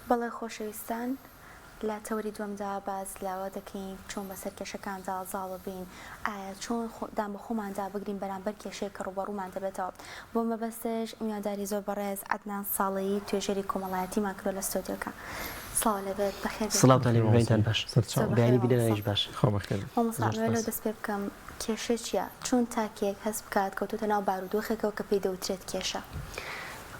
بەڵێ خۆشەویستان لە تەوری دووەمدا باز لاوە دەکەین چۆن بەسەر کێشەکاندا زاڵە بین ئایا چۆن دام بە خۆماندا بگرین بەرامبەر کێشەیە کە ڕوبەڕوومان دەبێتەوە بۆ مەبەستش میواداری زۆر بەڕێز عەدنان ساڵەیی توێژەری کۆمەڵایەتیمان کردووە لە ستۆدیۆکە سڵاو لەبێت بەخێر سڵاوتان لێبێتان باش بیانی بینەرانیش باش مامۆستا لەو دەست پێ بکەم کێشە چییە چۆن تاکێک هەست بکات کەوتوتە ناو بارودۆخێکەوە کە پێی دەوترێت کێشە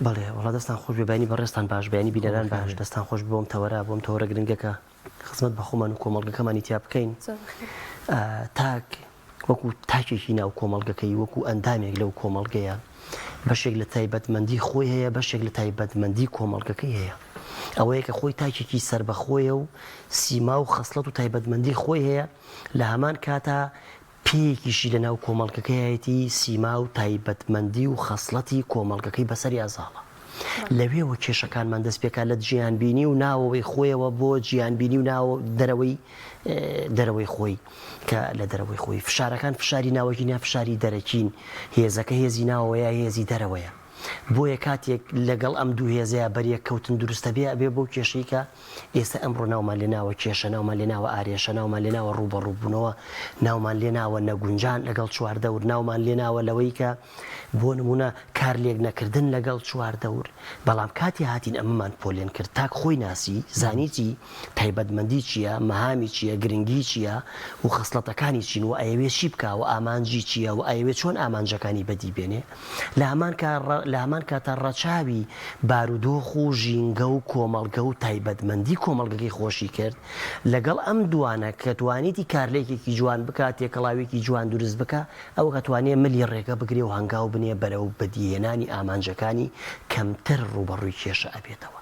بەڵێ وڵا دەستان خۆش بێ بەینی بەڕێستان باش بەینی بینەران باش دەستان خۆش بۆم تەوەرە گرنگەکە خزمەت بە خۆمان و کۆمەڵگەکەمانی تیا بکەین تاک وەکو تاکێکی ناو کۆمەڵگەکەی وەکو ئەندامێک لەو کۆمەڵگەیە بەشێک لە تایبەتمەندی خۆی هەیە بەشێک لە تایبەتمەندی کۆمەڵگەکەی هەیە ئەوەیە کە خۆی تاکێکی سربەخۆیە و سیما و خەسڵەت و تایبەتمەندی خۆی هەیە لە هەمان کاتە پێیەکیشی لە ناو کۆمەڵگەکەیەتی سیما و تایبەتمەندی و خەسڵەتی کۆمەڵگەکەی بەسەری ئازاڵە لەوێەوە کێشەکانمان دەست پێکا لە گیانبینی و ناوەوەی خۆیەوە بۆ گیانبینی و ناوە دەرەوەی خۆی کە لە دەرەوەی خۆی فشارەکان فشاری ناوەکی نا فشاری دەرەکین هێزەکە هێزی ناوەیە هێزی دەرەوەیە بۆیە کاتێک لەگەڵ ئەم دوو هێزەیە بەریەک کەوتن دروستە بێ بۆ کێشەی کە ئێستا ئەمڕۆ ناومان لێناوە کێشە ناومان لێناوە ئارێشە ناومان لێناوە ڕوبەڕووبوونەوە ناومان لێناوە نەگونجان لەگەڵ چواردەور ناومان لێناوە لەوەی کە بۆ نمونە کار لێک نەکردن لەگەڵ چواردەور بەڵام کاتی هاتین ئەمەمان پۆلێن کرد تاک خۆی ناسی زانیتی تایبەتمەندی چییە مەهامی چییە گرنگی چییە و خەسڵەتەکانی چین و ئەیەوێ چی بکە و ئامانجی چییە و ئەیەوێ چۆن ئامانجەکانی بەدی بێنێ لە هەمان کاتە ڕەچاوی بارودۆخ و ژینگە و کۆمەڵگە و تایبەتمەندی کۆمەڵگەکەی خۆشی کرد لەگەڵ ئەم دوانە کە توانیتی کارلێکێکی جوان بکات تێکەڵاوێکی جوان دروست بکە ئەو کە توانێت ملی ڕێگە بگرێ و هەنگاو بنێ بەرەو بەدیهێنانی ئامانجەکانی کەمتر ڕوبەڕووی کێشە ئەبێتەوە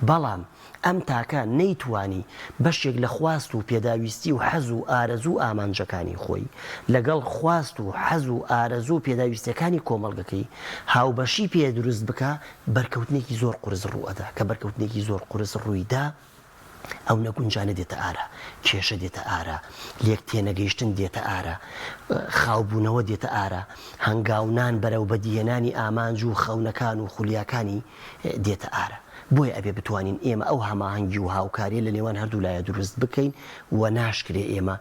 بەڵام ئەم تاکە نەیتوانی بەشێک لە خواست و پێداویستی و حەز و ئارەزوو ئامانجەکانی خۆی لەگەڵ خواست و حەز و ئارەزوو و پێداویستەکانی کۆمەڵگەکەی هاوبەشی پێ دروست بکە بەرکەوتنێکی زۆر قورس ڕوئەدا کە بەرکەوتنێکی زۆر قورس ڕوویدا ئەو نەگونجانە دێتە ئارە کێشە دێتە ئارە لێک تێنەگەیشتن دێتە ئارە خاوبوونەوە دێتە ئارە هەنگاونان بەرەو بەدیهێنانی ئامانج و خەونەکان و خولیاکانی دێتە ئارە بۆیە ئەبێ بتوانین ئێمە ئەو هەماهەنگی و هاوکاریە لە نێوان هەردوو لایە دروست بکەین و ناشکرێ ئێمە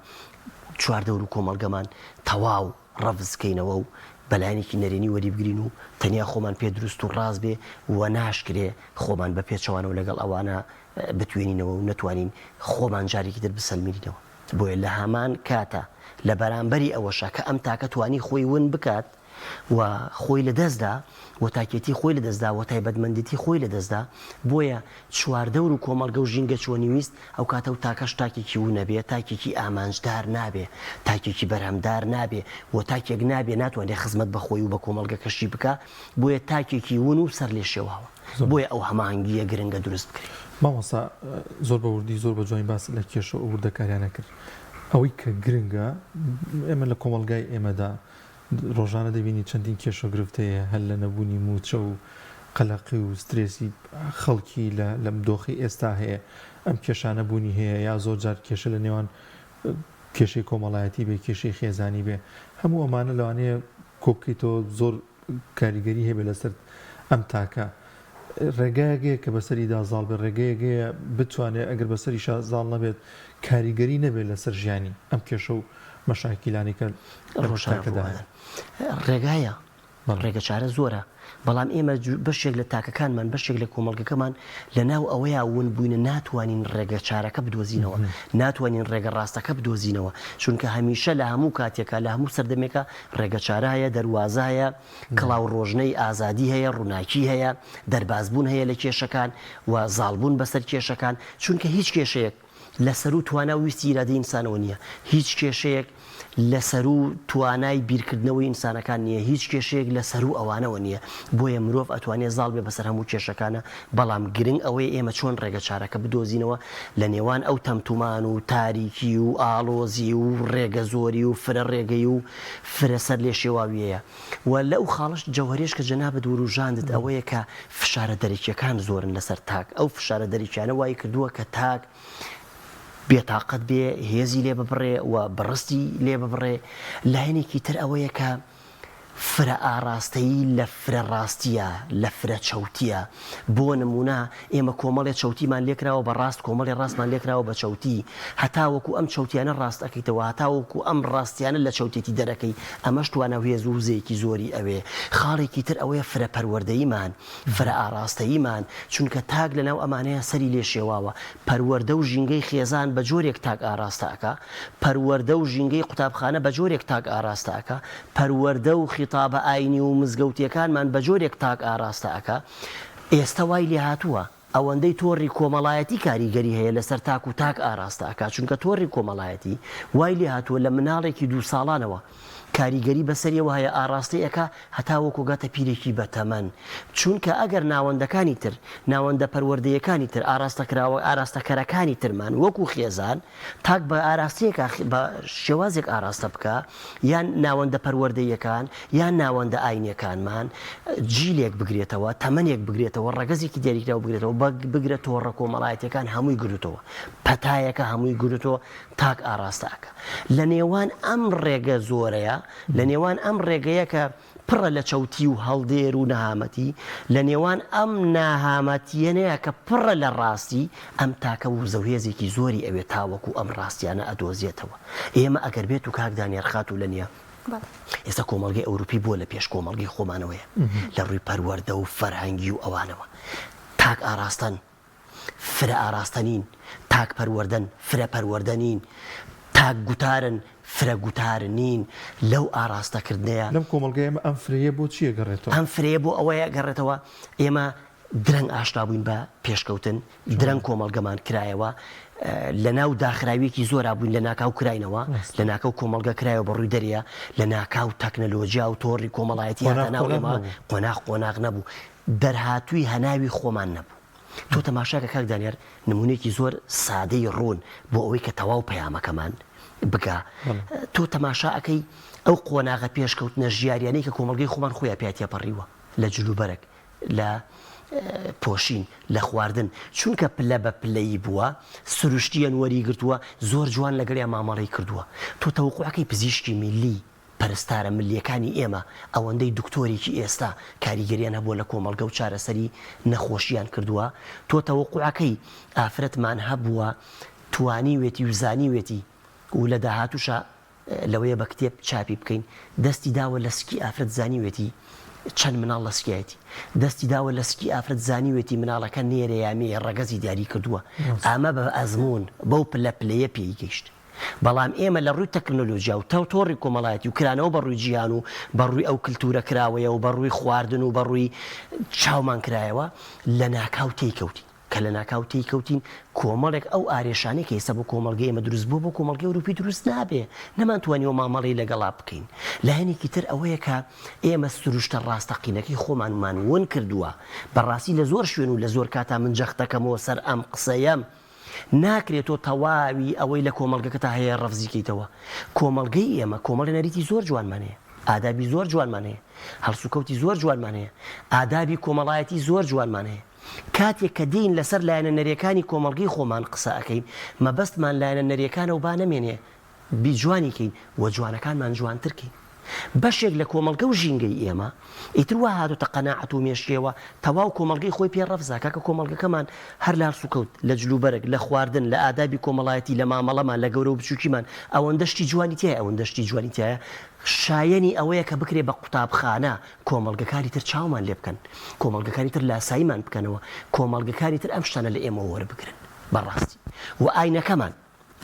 چواردەور و کۆمەڵگەمان تەواو ڕەفزکەینەوە و بەلایەنێکی نەرێنی وەریبگرین و تەنیا خۆمان پێ دروست و ڕاست بێ و ناشکرێ خۆمان بە پێچەوانەوە لەگەڵ ئەوانە بتوێنینەوە و نەتوانین خۆمان جارێکی تر بسەلمێنینەوە بۆیە لە هەمان کاتە لە بەرامبەری ئەوەشە کە ئەم تاکە توانی خۆی ون بکات و خۆی لە دەستدا و تاکێتی خۆی لە دەستدا و تایبەتمەندێتی خۆی لە دەستدا بۆیە چواردەور و کۆمەڵگە و ژینگە چۆنی ویست ئەو کاتە و تاکەش تاکێکی و نەبێ تاکێکی ئامانجدار نابێ تاکێکی بەرهەمدار نابێ و تاکێک نابێ ناتوانێت خزمەت بەخۆی و بە کۆمەڵگە کەشی بکە بۆیە تاکێکی ون و سەر لێ شێواوە بۆیە ئەو هەماهەنگیە گرنگە دروست بکرێت مامۆستا زۆر بەوردی زۆر بە جوانی باس لە کێشە و وردەکاریانە کرد ئەوەی کە گرنگە ئێمە لە کۆمەڵگای ئێمەدا ڕۆژانە دەبینی چەندین کێشە گرفتەیە هەل لە نەبوونی موچە و قەلەقی و سترێسی خەڵکی لەم دۆخی ئێستا هەیە ئەم کێشانە بوونی هەیە یا زۆر جار کێشە لە نێوان کێشەی کۆمەڵایەتی بێ کێشەی خێزانی بێ هەموو ئەمانە لەوانەیە کۆبکەیتەوە زۆر کاریگەری هەیە بێ لەسەر ئەم تاکە ڕێگایەکەیە کە بەسەریدا زاڵ بێت ڕێگەیەکەیە بتوانێت ئەگەر بەسەریشا زاڵ نەبێت کاریگەری نەبێت لەسەر ژیانی ئەم کێشە و مەشاکیلانی کە ڕۆژتاکەدا ڕێگایە ڕێگە چارە زۆرە بەڵام ئێمە بەشێک لە تاکەکانمان بەشێک لە کۆمەڵگەکەمان لە ناو ئەوەیە ون بووینە ناتوانین ڕێگە چارەکە بدۆزینەوە ناتوانین ڕێگە ڕاستەکە بدۆزینەوە چونکە هەمیشە لە هەموو کاتێکە لە هەموو سەردەمێکە ڕێگە چارایە دەواازایە کڵاو ڕۆژنەی ئازادی هەیە ڕووناکی هەیە دەربازبوون هەیە لە کێشەکان و زاڵبوون بەسەر کێشەکان چونکە هیچ کێشەیەک لەسەر و توانە ویستی ئیرادەی ئینسانەوە نییە هیچ کێشەیەک لەسەر و توانای بیرکردنەوەی ئینسانەکان نییە هیچ کێشەیەک لەسەر و ئەوانەوە نییە بۆیە مرۆڤ ئەتوانێت زاڵ بێ بەسەر هەموو کێشەکانە بەڵام گرنگ ئەوەی ئێمە چۆن ڕێگە چارەکە بدۆزینەوە لە نێوان ئەو تەمتومان و تاریکی و ئاڵۆزی و ڕێگە زۆری و فرە ڕێگەی و فرە سەر لێ شێواویەیە و لەو خاڵش جەوهرێش کە جەنابەت وروژاندت ئەوەیە کە فشارە دەرەکیەکان زۆرن لەسەر تاک ئەو فشارە دەرەکیانە وای کردووە کە تاک بێتاقەت بێ هێزی لێ ببڕێ و بەڕستی لێ ببڕێ لایەنێکی تر ئەوەیە کە فرە ئاراستەیی لە فرە ڕاستیە لە فرە چەوتیە بۆ نمونە ئێمە کۆمەڵێ چەوتیمان لێکراوە بە ڕاست کۆمەڵی ڕاستمان لێکراوە بە چەوتی هەتاوەکو ئەم چەوتیانە ڕاست ئەەکەیتەوە هەتاوەکو ئەم ڕاستیانە لە چەوتێتی دەرەکەی ئەمەش توانە هێز و وزەیەکی زۆری ئەوێ خاڵێکی تر ئەوەیە فرە پەروەردەییمان فرە ئاراستەییمان چونکە تاک لەناو ئەمانەیە سەری لێ شێواوە پەروەردە و ژینگەی خێزان بە جۆرێک تاک ئاراستەکە پەروەردە و ژینگەی قوتابخانە بە جۆرێک تاک ئاراستەکە پەروەردە و خیتابە ئاینی و مزگەوتیەکانمان بە جۆرێک تاک ئاراستەکە ئێستا وای لێ هاتووە ئەوەندەی تۆڕی کۆمەڵایەتی کاریگەری هەیە لەسەر تاک و تاک ئاراستەکە چونکە تۆڕی کۆمەڵایەتی وای لێ هاتووە لە مناڵێکی 2 ساڵانەوە کاریگەری بەسەریەوە هەیە ئاراستەیەکە هەتاوەکو گاتە پیرێکی بەتەمەن چونکە ئەگەر ناوەندەکانی تر ناوەندە پەروەردەیەکانی تر ئاراستەکراوە ئاراستەکەرەکانی ترمان وەکو خێزان تاک بە ئاراستەیەکە بە شێوازێک ئاراستە بکە یان ناوەندە پەروەردەیەکان یان ناوەندە ئاینیەکانمان جیلێک بگرێتەوە تەمەنێک بگرێتەوە ڕەگەزێکی دیاریکراوە بگرێتەوە بگرێت تۆڕە کۆمەڵایەتەکان هەمووی گرتەوە پەتایەکە هەمووی گرتەوە تاک ئاراستەکە لە نێوان ئەم ڕێگە زۆرەیە لە نێوان ئەم ڕێگەیە کە پڕە لە چەوتی و هەڵدێر و نەهامەتی لە نێوان ئەم ناهامەتیەنەیە کە پڕە لە ڕاستی ئەم تاکە و زەوهێزێکی زۆری ئەوێ تاوەکو ئەم ڕاستیانە ئەدۆزیێتەوە ئێمە ئەگەر بێت و کاک دانیێر خات و لە نییە ئێستا کۆمەڵگەی ئەوروپی بۆ لە پێش کۆمەڵگەی خۆمانەوەیە لە ڕووی پەروەردە و فەرهەنگی و ئەوانەوە تاک ئاراستن فرە ئاراستەنین تاک پەروەردەن فرە پەروەردەنین تاک گوتارن فرە گوتارنین لەو ئاراستەکردنەیە لەم کۆمەڵگەی ئێمە ئەم فرەیە بۆ چیە گەڕێتەوە ئەم فرەیە بۆ ئەوەیە گەڕێتەوە ئێمە درەنگ ئاشنا بووین بە پێشکەوتن درەنگ کۆمەڵگەمان کرایەوە لە ناو داخراویەکی زۆرا بووین لە ناکاو کراینەوە لە ناکەو کۆمەڵگە کرایەوە بە ڕووی دەریە لە ناکاو تەکنەلۆژیا و تۆڕی کۆمەڵایەتی هاتە ناو ئێمە قۆناغ نەبوو دەرهاتووی هەناوی خۆمان نەبوو تۆ تەماشاکە کاک دانیێر نمونێکی زۆر سادەی ڕۆن بۆ ئەوەی کە تەواو پەیامەکەمان بگا تۆ تەماشا ئەەکەی ئەو قۆناغە پێشکەوتنە ژیاریانەی کە کۆمەڵگەی خۆمان خۆیان پێاتیا پەڕیوە لە جلوبەرێک لە پۆشین لە خواردن چونکە پلە بە پلەی بووە سروشتیان وەری گرتووە زۆر جوان لەگەڵیان مامەڵی کردووە تۆ تەوقعەکەی پزیشکی میلی پەرستارە ملیەکانی ئێمە ئەوەندەی دکتۆرێکی ئێستا کاریگەریان هەبووە لە کۆمەڵگە و چارەسەری نەخۆشییان کردووە تۆ تەوقعەکەی ئافرەتمان هەبووە توانیوێتی و زانیوێتی و لە داهاتوشە لەوەیە بە کتێب چاپی بکەین دەستی داوە لە سکی ئافرەت زانیوێتی چەند مناڵ لە سکایەتی دەستی داوە لە سکی ئافرەت زانیوێتی مناڵەکە نێرە یامێ ڕەگەزی دیاری کردووە ئامە بە ئەزمون بەو پلە پلەیە پێی گەیشت بەڵام ئێمە لە ڕووی تەکنۆلۆژیا و تۆڕی کۆمەڵایەتی و کرانەوە بە ڕووی جیهان و بە ڕووی ئەو کللتورە کراوەیە و بە ڕووی خواردن و بە ڕووی چاومان کرایەوە لە ناکاو تێیکەوتی کە لە ناکاو تێیکەوتین کۆمەڵێک ئەو ئارێشانەی کە ئێستا بۆ کۆمەڵگەی ئێمە دروست بوو بۆ کۆمەڵگەی ئەوروپی دروست نابێ نەمانتوانیەوە مامەڵی لەگەڵا بکەین لە هەنێکی تر ئەوەیە کە ئێمە سروشتە ڕاستەقینەکەی خۆمانمان ون کردووە بەڕاستی لە زۆر شوێن و لە زۆر کاتا من جەختەکەمەوە سەر ئەم قسەیەم ناکرێتەوە تەواوی ئەوەی لە کۆمەڵگەکە تا هەیە ڕەفزیکەیتەوە کۆمەڵگەی ئێمە کۆمەڵی نەریتی زۆر جوانمانەیە ئادابی زۆر جوانمانەیە هەڵسوکەوتی زۆر جوانمانەیە ئادابی کۆمەڵایەتی زۆر جوانمانەیە کاتێک کە دین لەسەر لایەنە نەریەکانی کۆمەڵگەی خۆمان قسە ئەەکەین مەبەستمان لایەنە نەریەکانەوە با نەمێنێ بیجوانیکەین وە جوانەکانمان جوانترکەین بەشێک لە کۆمەڵگە و ژینگەی ئێمە ئیتروا هاتوتە قەناعەت و مێشکێوە تەواو کۆمەڵگەی خۆی پێ ڕەفزا کاکە کۆمەڵگەکەمان هەر لە هەڵسوکەوت لە جلوبەرێک لە خواردن لە ئادابی کۆمەڵایەتی لە مامەڵەمان لە گەورە و بچووکیمان ئەوەندەشتی جوانی تایە ئەوەندەشتی جوانی تایە شایەنی ئەوەیە کە بکرێ بە قوتابخانە کۆمەڵگەکاری تر چاومان لێ بکەن کۆمەڵگەکانی تر لاساییمان بکەنەوە کۆمەڵگەکانی تر ئەم شتانە لە ئێمە وەربگرن بەڕاستی و ئاینەکەمان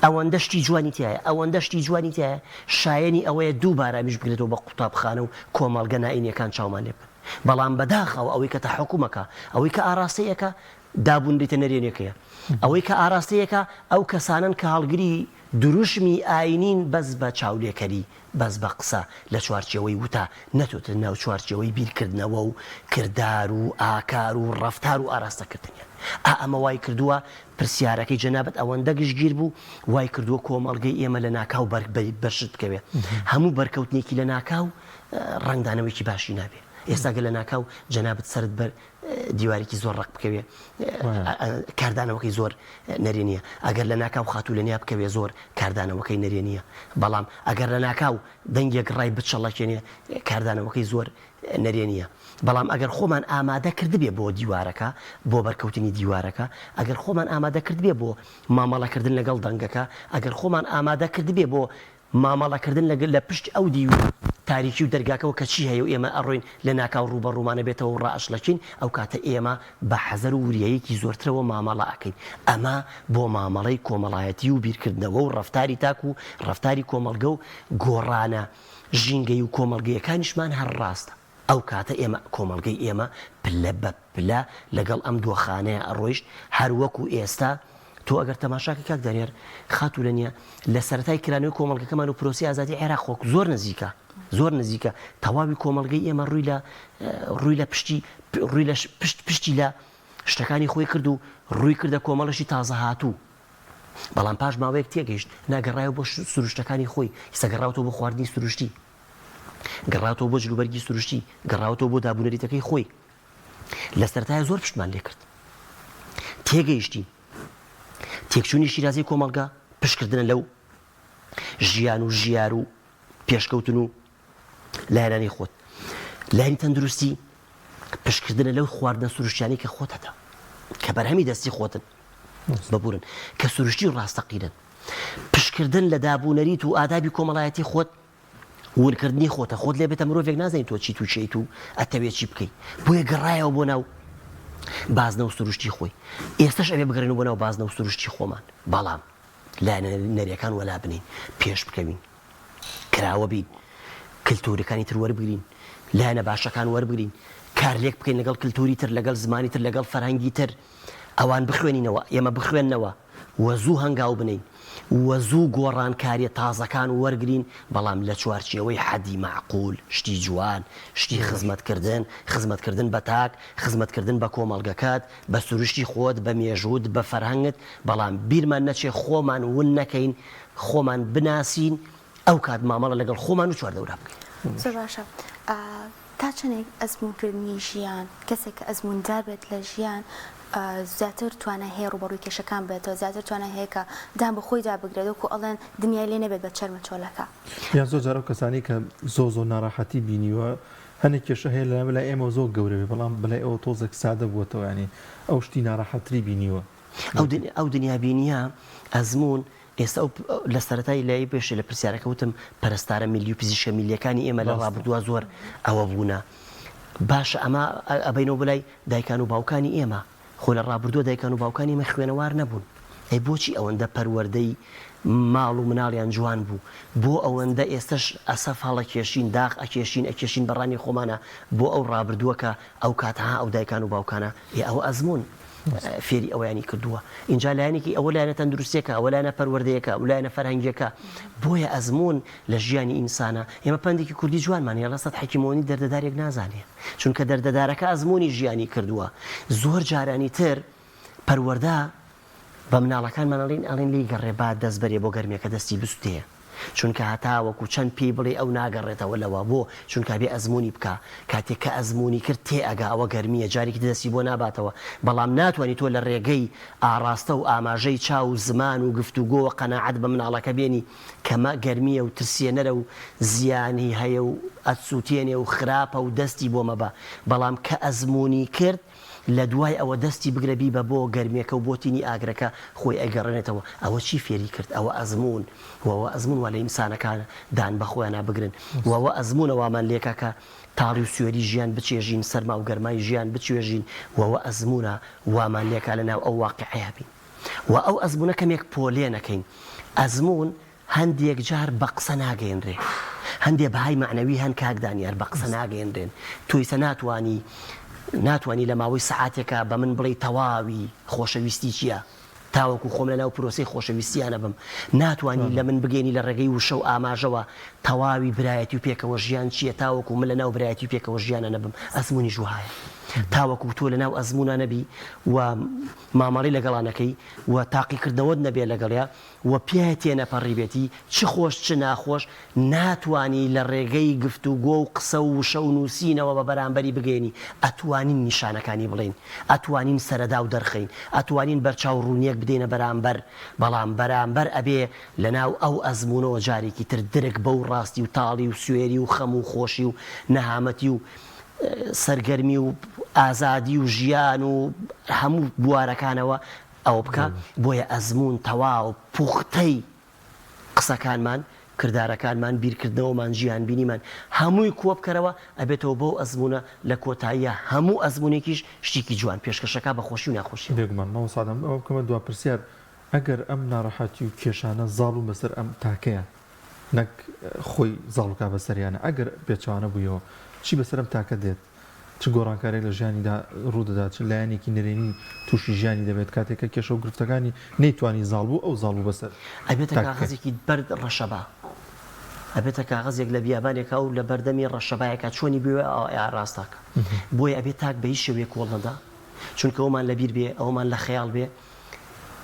ئەوەندەشتی جوانی تایە ئەوەندەشتی جوانی تایە شایەنی ئەوەیە دووبارە میش بگرێتەوە بە قوتابخانە و کۆمەڵگە نائینیەکان چاومان لێ بکەن بەڵام بەداخەوە ئەوەی کە تەحکومەکە ئەوەی کە ئاراستەیەکە دابوونریتە نەرێنێکەیە ئەوەی کە ئاراستەیەکە ئەو کەسانن کە هەڵگری دروشمی ئاینین بەس بە چاولێکەری بەس بە قسە لە چوارچێوەی وتە نەتوتە ناو چوارچێوەی بیرکردنەوە و کردار و ئاکار و ڕەفتار و ئاراستەکردنیان ئەمە وای کردووە پرسیارەکەی جەنابەت ئەوەندە گشتگیر بوو وای کردووە کۆمەڵگەی ئێمە لە ناکاو بەرشت بکەوێت هەموو بەرکەوتنێکی لە ناکاو ڕنگدانەوەیکی باشی نابێت ئێستا گە لە ناکاو جەنابەت سرت بەر دیوارێکی زۆر ڕق بکەوێ کاردانەوەکەی زۆر نەرێ نییە ئەگەر لە ناکاو خاتوولەنیا بکەوێ زۆر کاردانەوەکەی نەرێ نییە بەڵام ئەگەر لە ناکاو دەنگێک ڕای بچەڵەکێنێ کاردانەوەکەی زۆر نەرێ نییە بەڵام ئەگەر خۆمان ئامادە کردبێ بۆ دیوارەکە بۆ بەرکەوتنی دیوارەکە ئەگەر خۆمان ئامادە کردبێ بۆ مامەڵەکردن لەگەڵ دەنگەکە ئەگەر خۆمان ئامادە کردبێ بۆ مامەڵەکردن لە پشت ئەو تاریکی و دەرگاکەەوە کە چی هەیە و ئێمە ئەڕۆین لە ناکاو ڕوبە ڕوومانە بێتەوە و ڕائشلەکەین ئەو کاتە ئێمە بە حەزەر و وریایەکی زۆرترەوە مامەڵە ئەەکەین ئەمە بۆ مامەڵەی کۆمەڵایەتی و بیرکردنەوە و ڕفتاری تاک و ڕفتاری کۆمەلگە و گۆڕانە ژینگەی و کۆمەلگەیەکانیشمان هەر ڕاستە ئەو کاتە ئێمە کۆمەلگەی ئێمە پلە بە پلە لەگەڵ ئەم دۆخانەیە ئەڕۆیشت هەروەکو ئێستا تۆ ئەگەر تەماشاکە کاک دانێر خاتوولەنیە لە سەرەتای کرانەوەی کۆمەڵگەکەمان و پرۆسی ئازادی عێراق خۆک زۆر نزیکە تەواوی کۆمەلگەی ئێمە ڕووی لە پشتی لە شتەکانی خۆی کرد و ڕووی کردە کۆمەڵەشی تازە هاتوو بەڵام پاش ماوەیەک تێگەیشت ناگەڕایەوە بۆ سروشتەکانی خۆی ئێستا بۆ خواردنی سروشتی گەڕاوەوە بۆ جلوبەرگی سروشتی گەڕاوەوە بۆ دابوونەریتەکەی خۆی لە سەرەتایە زۆر پشتمان لێ کرد تێگەیشتی تێکچوونی شیرازی کۆمەلگا پشتکردنە لەو ژیان و ژیار و پێشکەوتن و لایەنانی خۆت لایەنی تەندروستی پشتکردنە لەو خواردنە سروشتیانی کە خۆت هەتا کە بەرهەمی دەستی خۆتن ببورن کە سروشتی و ڕاستەقینن پشتکردن لە دابوونەریت و ئادابی کۆمەڵایەتی خۆت ورکردنی خۆتە خۆت لێ بێتە مرۆڤێک نازانیت تۆ چیت و چیت و ئەتەوێت چی بکەیت بۆیە گەڕایەوە بۆ ناو بازنە و سروشتی خۆی ئێستاش ئەوێ بگەڕێنەوە بۆ ناو بازنە و سروشتی خۆمان بەڵام لایەنە نەریەکان وەلا بنین پێش بکەوین کراوە بین کلتوریەکانی تر وەربگرین لایەنە باشەکان وەربگرین کارلێک بکەین لەگەڵ کلتوری تر لەگەڵ زمانی تر لەگەڵ فەرهەنگی تر ئەوان بخوێنینەوە ئێمە بخوێننەوە وەزوو هەنگاو بنین وەزوو گۆڕانکاریە تازەکان وەرگرین بەڵام لە چوارچێوەی حەدی معقول شتی جوان شتی خزمەتکردن بە تاک خزمەتکردن بە کۆمەڵگەکات بە سروشتی خۆت بە مێژوت بە فەرهەنگت بەڵام بیرمان نەچێ خۆمان ون نەکەین خۆمان بناسین ئەو کات مامەڵە لەگەڵ خۆمان و چواردەورا بکەین زۆر باشە تا چەندێک ئەزمونکردنی ژیان کەسێک کە ئەزموندار بێت لە ژیان زیاتر توانە هەیە ڕوبەڕووی کێشەکان بێتەوە زیاتر توانە هەیە کە دام بە خۆی دابگرێت وەکو ئەڵێن دنیای لێ نەبێت بە چەرمە چۆلەکە یان زۆر جارە کەسانی کە زۆر ناڕاحەتی بینیوە هەنێک کێشە هەیە لەلای ئێمە زۆر گەورەوێ بەڵام بەلای ئەوە تۆزێک سادە بووەتەوە ینی ئەو شتی ناڕاحەتری بینیوە ئەو دنیا بینیە ئەزمون ئێستا لە سەرەتای لای پێش لە پرسیارەکە وتم پەرستارە میلی و پزیشکە میلیەکانی ئێمە لە ڕابردووە زۆر ئەوە بوونە باشە ئەمە ئەبینەوە بەلای دایکان و باوکانی ئێمە خۆ لە ڕابردووە دایکان و باوکانی ئێمە خوێنەوار نەبوون ئەی بۆچی ئەوەندە پەروەردەی ماڵ و مناڵیان جوان بوو بۆ ئەوەندە ئێستش ئەسەف هەڵەکێشین داغ ئەکێشین بەڕانی خۆمانە بۆ ئەو ڕابردووەکە ئەو کاتها ئەو دایکان و باوکانە ئەوە ئەزمون فێری ئەویانی کردووە اینجا لایەنێکی ئەوە لایەنە تەندروستێکە ئەوە لایەنە پەروەردەیەکە ئەو لایەنە فەرهەنگیەکە بۆیە ئەزمون لە ژیانی ئینسانە ئێمە پندێکی کوردی جوانمان هەیە لەسەد حەکیمۆنی دەردەدارێک نازانێ چونکە دەردەدارەکە ئەزمونی ژیانی کردووە زۆر جارانی تر پەروەردە بە مناڵەکانمان ئەڵێن لی گەڕێ با دەست بەرێ بۆ گەرمێکە دەستی بستەیە چونکە هەتاوەکو چەند پێی بڵێ ئەو ناگەڕێتەوە لەوە بۆ چونکە بێ ئەزمموی بکە کاتێک کە ئەزمموی کرد تێ ئەگا ئەوە گەرمیە جارێکی دەستی بۆ ناباتەوە بەڵام ناتوانانی تۆ لە ڕێگەی ئاراستە و ئاماژەی چاو و زمان و گفتوگۆوە قەنەعەت بە مناڵەکە بێنی کەمە گەرمیە و ترسێنەرە و زیانی هەیە و ئەسووتێنێ و خراپە و دەستی بۆ مەبە بەڵام کە ئەزمموی کرد لە دوای ئەوە دەستی بگرەبی بە بۆ گەرمێکە و بۆتینی ئاگرەکە خۆی ئەگەڕێنێتەوە ئەوە چی فێری کرد ئەوە ئەزمون وەوە ئەزمون وە لە ئینسانەکان دان بەخۆیانە بگرن وەوە ئەزمونەوامان لێکە کە تاڵی و سوێری ژیان بچێژین سەرما و گەرمای ژیان بچێژین وەوە ئەزمونە وامان لێکا لە ناو ئەو واقعەیە بین و ئەو ئەزمونە کەمێک پۆلێ نەکەین ئەزمون هەندێک جار بە قسە ناگەێنرێ هەندێک بەهای معنەوی هەن کاکدانیار بە قسە ناگەێنرێن تۆیسە ناتوانی لە ماوەی سەعاتێکە بە من بڵێ تەواوی خۆشەویستی چییە تاوەکو خۆم لە ناو پرۆسی خۆشەویستیانە بم ناتوانی لە من بگەینی لە ڕێگەی وشە و ئاماژەوە تەواوی برایەتی و پێکەوە ژیان چییە تاوەکو من لە ناو برایەتی و پێکەوە ژیانە نەبم ئەزمموی ژوهایە تاوەکو تۆ لە ناو ئەزمونە نەبی و مامەڵی لەگەڵانەکەی و تاقیکردنەوەت نەبێ لەگەڵیا و پیاە تێنەپەڕی بێتی چ خۆش چ ناخۆش ناتوانی لە ڕێگەی گفتوگۆ و قسە و وشە و نووسینەوە بە بەرامبەری بگەێنی ئەتوانین نیشانەکانی بڵین ئەتوانین سەرەدا و دەرخین ئەتوانین بەرچاو ڕوونیەک بدەینە بەرامبەر بەڵام بەرامبەر ئەبێ لە ناو ئەو ئەزمونەوە جارێکی تر درک بەو ڕاستی و تاڵی و سوێری و خەم و خۆشی و نەهامەتی و سەرگەرمی و ئازادی و ژیان و هەموو بوارەکانەوە ئەو بکە بۆیە ئەزمون تەواو پوختەی قسەکانمان کردارەکانمان بیرکردنەوەمان ژیان بینیمان هەمووی کۆ بکەرەوە ئەبێتەوە بۆ ئەزمونە لە کۆتاییە هەموو ئەزمونێکیش شتێکی جوان پێشکەشەکە بە خۆشی و ناخۆشی بێگومان ماوە سادەم ئەو بکەمە دوا پرسیار ئەگەر ئەم ناڕەحەتی و کێشانە زاڵ و بەسەر ئەم تاکەیە نەک خۆی زاڵوکا بەسەریانە ئەگەر پێچوانە بوویەوە چی بەسەرم تاکە دێت چ گۆڕانکارێک لە ژیانیدا ڕوودەدات چ لایەنێکی نەرێنی تووشی ژیانی دەبێت کاتێکە کێشە و گرفتەکانی نەیتوانی زاڵ بوو ئەو زاڵ و بەسەر ئەبێتە کاغەزێکی بەرد ڕەشەبا ئەبێتە کاغەزێک لە بیابانێکە و لە بەردەمی ڕەشەبایەکە چۆنی بوێ ڕاستاکە بۆیە ئەبێت تاک بە هیچ شێوەیە کۆڵ نەدا چونکە ئەومان لەبیر بێ ئەومان لە خەیاڵ بێ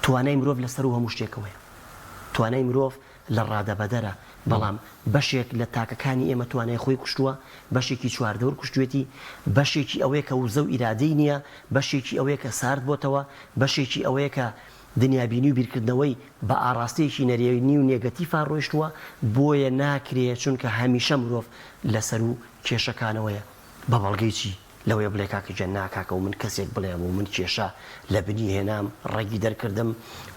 توانای مرۆڤ لەسەر و هەموو شتێکەوەیە توانای مرۆڤ لە ڕادەبەدەرە بەڵام بەشێک لە تاکەکانی ئێمە توانای خۆی کوشتووە بەشێکی چواردەور کوشتوێتی بەشێکی ئەوەیە کە وزە و ئیرادەی نییە بەشێکی ئەوەیە کە سارد بۆتەوە بەشێکی ئەوەیە کە دنیابینی و بیرکردنەوەی بە ئاراستەیەکی نەرێنی و نێگەتیفا ڕۆیشتووە بۆیە ناکرێت چونکە هەمیشە مرۆڤ لەسەر و کێشەکانەوەیە بە بەڵگەی چی لەوەیە بڵێ کاکە جەن ناکاکە و من کەسێک بڵێم و من کێشە لە بنی هێنام ڕێگی دەرکردم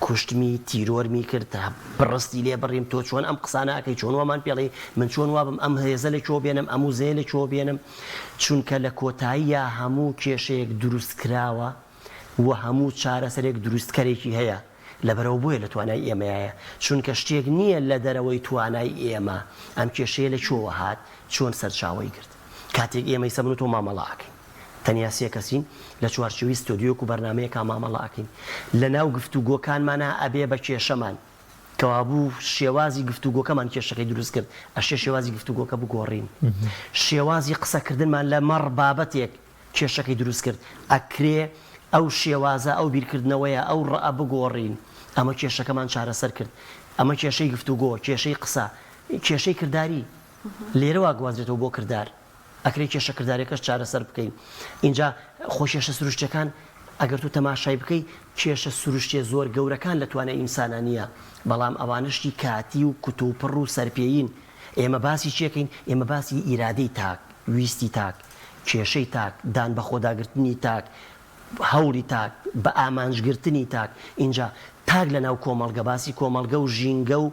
کوشتمی تیرۆرمی کرد بڕستی لێ بڕیم تۆ چۆن ئەم قسانەکەی چۆن وەمان پێڵێ من چۆن وابم ئەم هێزە لە کۆ بێنم ئەم وزێ لە کۆ بێنم چونکە لە کۆتاییە هەموو کێشەیەک دروست کراوە و هەموو چارەسەرێک دروستکەرێکی هەیە لەبەرەوە بۆیە لە توانای ئێمەیە چونکە شتێک نییە لە دەرەوەی توانای ئێمە ئەم کێشەیە لە چۆوە هات چۆن سەرچاوی کرد کاتێک ئێمەی سەبن و تۆ مامەڵاکەین تەنیا سێ کەسین لە چوارچێوەی ستۆدیۆک و بەرنامەیەکە مامەڵاکەین لە ناو گفتوگۆکانمانە ئەبێ بە کێشەمان کەوابوو شێوازی گفتوگۆکەمان کێشەکەی دروست کرد ئەشێ شێوازی گفتوگۆکە بگۆڕین شێوازی قسەکردنمان لە مەڕ بابەتێک کێشەکەی دروست کرد ئەکرێ ئەو شێوازە ئەو بیرکردنەوەیە ئەو ڕە بگۆڕین ئەمە کێشەکەمان چارەسەر کرد ئەمە کێشەی گفتوگۆ کێشەی قسە کێشەی کردداری لێرەوە گوازرێتەوە بۆ کردار ئەکرێ کێشە کردارێکەش چارەسەر بکەین اینجا خۆشێشە سروشتەکان ئەگەر تو تەماشای بکەی کێشە سروشتێ زۆر گەورەکان لە توانای ئینسانانیە بەڵام ئەوانشتی کاتی و کتوپڕ و سەرپێین ئێمە باسی چێکەین ئێمە باسی ئیرادەی تاک ویستی تاک کێشەی تاک دان بە خۆداگرتنی تاک هەوری تاک بە ئامانجگرتنی تاک اینجا تاک لە ناو کۆمەڵگە باسی کۆمەڵگە و ژینگە و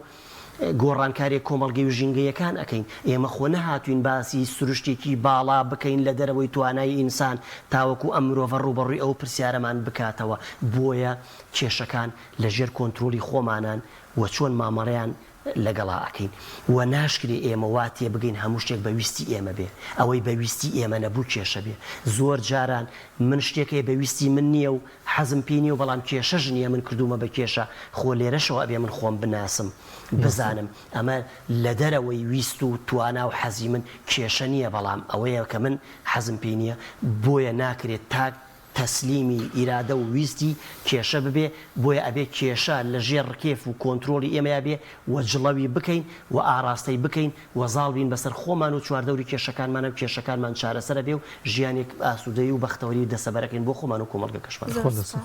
گۆڕانکارێک کۆمەڵگەی و ژینگەیەکان ئەەکەین ئێمە خۆ نەهاتوین باسی سروشتێکی باڵا بکەین لە دەرەوەی توانای ئینسان تاوەکو ئەم مرۆڤە ڕوبەڕووی ئەو پرسیارەمان بکاتەوە بۆیە کێشەکان لە ژێر کۆنتترۆلی خۆمانان و چۆن مامەڕیان لەگەڵا ئەەکەین و ناشکری ئێمە واتێ بگەین هەموو شتێک بەویستی ئێمە بێ ئەوەی بەویستی ئێمە نەبوو کێشە بێ زۆر جاران من شتێکەیە بەویستی من نییە و حەزم پێ نیە و بەڵام کێشەژ نییە من کردومە بە کێشە خۆ لێرەشەوە ئەبێ من خۆم بناسم بزانم ئەمە لە دەرەوەی ویست و توانا و حەزی من کێشە نییە بەڵام ئەوەیە کە من حەزم پێ نییە بۆیە ناکرێت تاک تەسلیمی ئیرادە و ویستی کێشە ببێ بۆیە ئەبێ کێشە لە ژێر ڕکێف و کۆنتترۆلی ئێمەیە بێ و جڵەوی بکەین و ئاراستەی بکەین و زاڵ بین بەسەر خۆمان و چواردەوری کێشەکانمانە و کێشەکانمان چارەسەرە بێ و ژیانێک ئاسوودەی و بەختەوەری دەسەبەرەکەین بۆ خۆمان و کۆمەڵگە کەشمان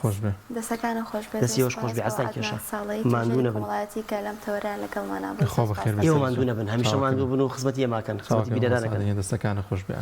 خۆش بێ دەسەکانە خۆش بێ دەسیەوەش خۆش بێ ئەستان کێشە ماندوو نەبن وڵاتی کە لەم تەوەرە لەگەڵمانە ئێوە ماندوو نەبن هەمیشە ماندوو بن و خزمەتی ئێماکەن خزمەتی بیرەدانەکەن دەستەکانە خۆش بێ